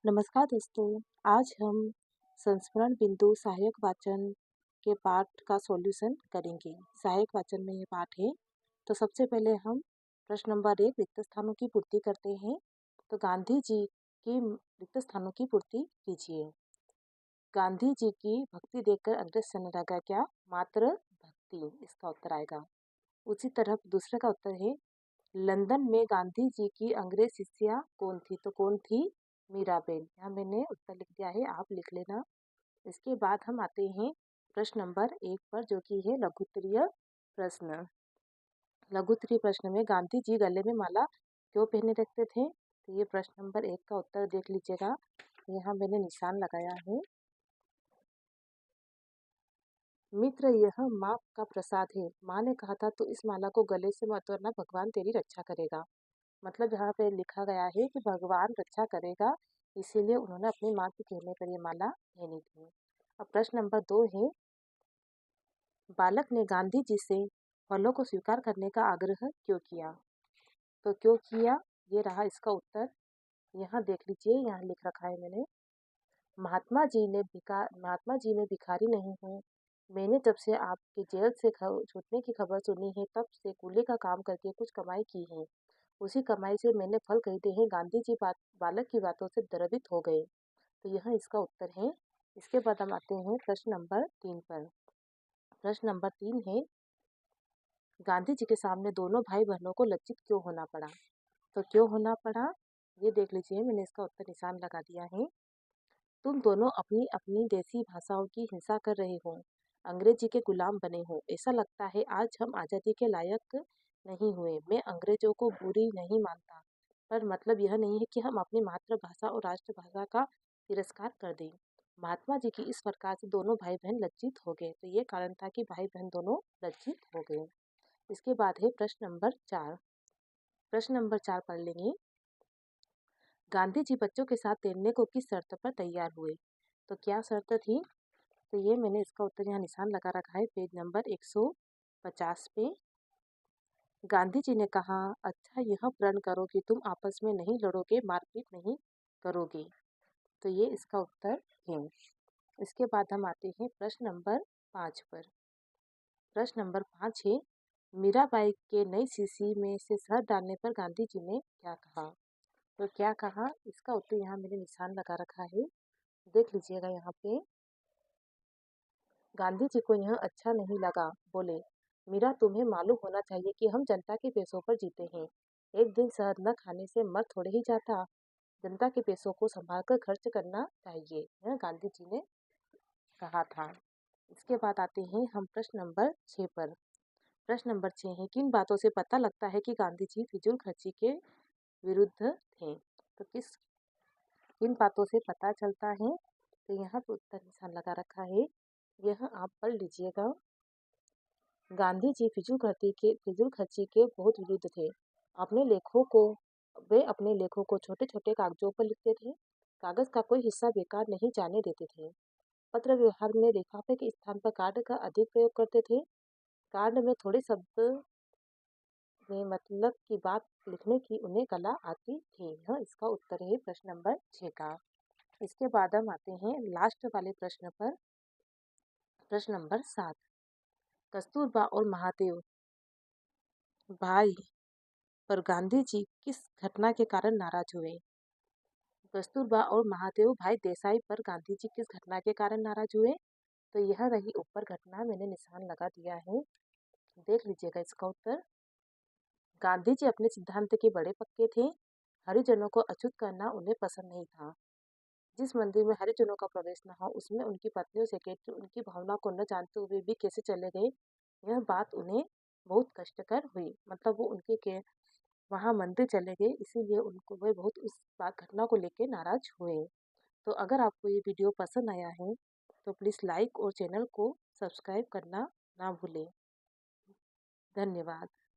नमस्कार दोस्तों। आज हम संस्मरण बिंदु सहायक वाचन के पाठ का सॉल्यूशन करेंगे। सहायक वाचन में ये पाठ है। तो सबसे पहले हम प्रश्न नंबर 1 रिक्त स्थानों की पूर्ति करते हैं। तो गांधी जी की रिक्त स्थानों की पूर्ति कीजिए। गांधी जी की भक्ति देखकर अंग्रेज समझ लगा क्या? मात्र भक्ति, इसका उत्तर आएगा। उसी तरह दूसरे का उत्तर है, लंदन में गांधी जी की अंग्रेज शिष्या कौन थी? तो कौन थी? मीराबेन। यहाँ मैंने उत्तर लिख दिया है, आप लिख लेना। इसके बाद हम आते हैं प्रश्न नंबर 1 पर, जो कि है लघुत्तरीय प्रश्न। लघुत्तरीय प्रश्न में गांधी जी गले में माला क्यों पहने रखते थे? तो ये प्रश्न नंबर 1 का उत्तर देख लीजिएगा। यहाँ मैंने निशान लगाया है। मित्र, यह माँ का प्रसाद है। माँ ने कहा था तो इस माला को गले से मत वरना भगवान तेरी रक्षा करेगा। मतलब यहाँ पे लिखा गया है कि भगवान रक्षा करेगा, इसीलिए उन्होंने अपनी माँ के कहने पर ये माला पहनी थी। अब प्रश्न नंबर 2 है, बालक ने गांधी जी से फलों को स्वीकार करने का आग्रह क्यों किया? तो क्यों किया, ये रहा इसका उत्तर। यहाँ देख लीजिए, यहाँ लिख रखा है मैंने। महात्मा जी ने भिखारी नहीं हूँ। मैंने जब से आपके जेल से छूटने की खबर सुनी है, तब से कूली का काम करके कुछ कमाई की है। उसी कमाई से मैंने फल खरीदे हैं। गांधी जी बालक की बातों से द्रवित हो गए। तो यह इसका उत्तर है। इसके बाद हम आते हैं प्रश्न नंबर 3 पर। प्रश्न नंबर 3 है, गांधी जी के सामने दोनों भाई बहनों को लज्जित क्यों होना पड़ा? तो क्यों होना पड़ा, ये देख लीजिए, मैंने इसका उत्तर निशान लगा दिया है। तुम दोनों अपनी अपनी देसी भाषाओं की हिंसा कर रहे हो, अंग्रेजी के गुलाम बने हो। ऐसा लगता है आज हम आज़ादी के लायक नहीं हुए। मैं अंग्रेजों को बुरी नहीं मानता, पर मतलब यह नहीं है कि हम अपनी मातृभाषा और राष्ट्रभाषा का तिरस्कार कर दें। महात्मा जी की इस प्रकार से दोनों भाई बहन लज्जित हो गए। तो ये कारण था कि भाई बहन दोनों लज्जित हो गए। इसके बाद है प्रश्न नंबर 4। प्रश्न नंबर 4 पढ़ लेंगे। गांधी जी बच्चों के साथ तैरने को किस शर्त पर तैयार हुए? तो क्या शर्त थी? तो ये मैंने इसका उत्तर यहाँ निशान लगा रखा है, पेज नंबर 150 पे। गांधी जी ने कहा, अच्छा यह प्रण करो कि तुम आपस में नहीं लड़ोगे, मारपीट नहीं करोगे। तो ये इसका उत्तर है। इसके बाद हम आते हैं प्रश्न नंबर 5 पर। प्रश्न नंबर 5 है, मीराबाई के नई शीशी में से शहद डालने पर गांधी जी ने क्या कहा? तो क्या कहा, इसका उत्तर यहाँ मैंने निशान लगा रखा है, देख लीजिएगा। यहाँ पे गांधी जी को यह अच्छा नहीं लगा। बोले, मीरा तुम्हें मालूम होना चाहिए कि हम जनता के पैसों पर जीते हैं। एक दिन शहद न खाने से मर थोड़े ही जाता। जनता के पैसों को संभाल कर खर्च करना चाहिए, यह गांधी जी ने कहा था। इसके बाद आते हैं हम प्रश्न नंबर 6 पर। प्रश्न नंबर 6 है, किन बातों से पता लगता है कि गांधी जी फिजूल खर्ची के विरुद्ध थे? तो किन बातों से पता चलता है? तो यहाँ पे उत्तर निशान लगा रखा है, यह आप पढ़ लीजिएगा। गांधी जी फिजूल खर्ची के बहुत विरुद्ध थे। अपने लेखों को वे अपने लेखों को छोटे छोटे कागजों पर लिखते थे। कागज का कोई हिस्सा बेकार नहीं जाने देते थे। पत्र व्यवहार में लिफाफे के स्थान पर कार्ड का अधिक प्रयोग करते थे। कार्ड में थोड़े शब्द में मतलब की बात लिखने की उन्हें कला आती थी। यह इसका उत्तर है प्रश्न नंबर 6 का। इसके बाद हम आते हैं लास्ट वाले प्रश्न पर। प्रश्न नंबर 7, कस्तूरबा और महादेव भाई पर गांधी जी किस घटना के कारण नाराज हुए? कस्तूरबा और महादेव भाई देसाई पर गांधी जी किस घटना के कारण नाराज हुए? तो यह रही ऊपर घटना, मैंने निशान लगा दिया है, देख लीजिएगा इसका उत्तर। गांधी जी अपने सिद्धांत के बड़े पक्के थे। हरिजनों को अछूत करना उन्हें पसंद नहीं था। जिस मंदिर में हरिजनों का प्रवेश न हो, उसमें उनकी पत्नी और सेक्रेटरी उनकी भावना को न जानते हुए भी कैसे चले गए, यह बात उन्हें बहुत कष्टकर हुई। मतलब वो उनके के वहाँ मंदिर चले गए, इसीलिए उनको वे बहुत उस बात घटना को लेकर नाराज हुए। तो अगर आपको ये वीडियो पसंद आया है तो प्लीज़ लाइक और चैनल को सब्सक्राइब करना ना भूलें। धन्यवाद।